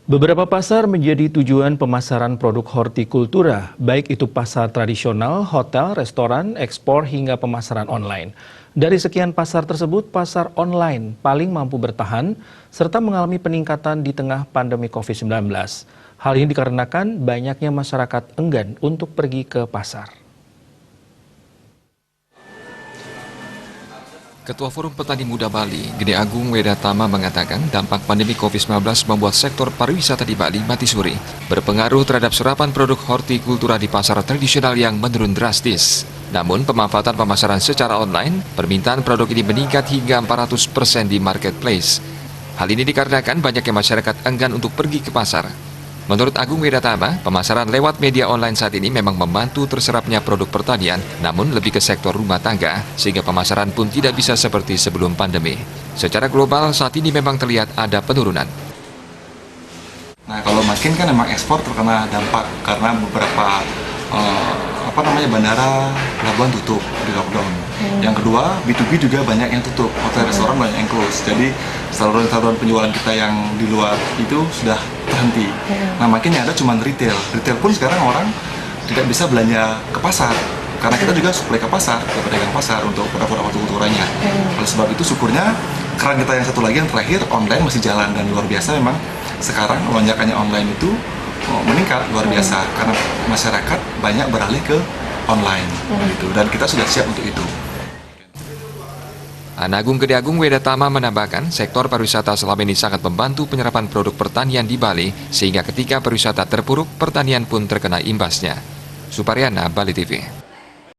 Beberapa pasar menjadi tujuan pemasaran produk hortikultura, baik itu pasar tradisional, hotel, restoran, ekspor, hingga pemasaran online. Dari sekian pasar tersebut, pasar online paling mampu bertahan serta mengalami peningkatan di tengah pandemi COVID-19. Hal ini dikarenakan banyaknya masyarakat enggan untuk pergi ke pasar. Ketua Forum Petani Muda Bali, Gede Agung Wedatama mengatakan dampak pandemi COVID-19 membuat sektor pariwisata di Bali mati suri, berpengaruh terhadap serapan produk hortikultura di pasar tradisional yang menurun drastis. Namun pemanfaatan pemasaran secara online, permintaan produk ini meningkat hingga 400% di marketplace. Hal ini dikarenakan banyaknya masyarakat enggan untuk pergi ke pasar. Menurut Agung Wedatama, pemasaran lewat media online saat ini memang membantu terserapnya produk pertanian, namun lebih ke sektor rumah tangga, sehingga pemasaran pun tidak bisa seperti sebelum pandemi. Secara global, saat ini memang terlihat ada penurunan. Nah, kalau makin kan memang ekspor terkena dampak karena beberapa bandara, pelabuhan tutup di lockdown. Yang kedua, B2B juga banyak yang tutup, hotel restoran banyak yang close. Jadi saluran-saluran penjualan kita yang di luar itu sudah terhenti. Nah, makin yang ada cuma retail. Retail pun sekarang orang tidak bisa belanja ke pasar karena kita juga supply ke pasar, ke pedagang pasar untuk produk-produk hortikulturanya. Oleh sebab itu, syukurnya keran kita yang satu lagi yang terakhir online masih jalan, dan luar biasa memang sekarang lonjakannya online itu meningkat luar biasa karena masyarakat banyak beralih ke online gitu, dan kita sudah siap untuk itu. Agung Gede Agung Wedatama menambahkan, sektor pariwisata selama ini sangat membantu penyerapan produk pertanian di Bali, sehingga ketika pariwisata terpuruk, pertanian pun terkena imbasnya. Suparyana, Bali TV.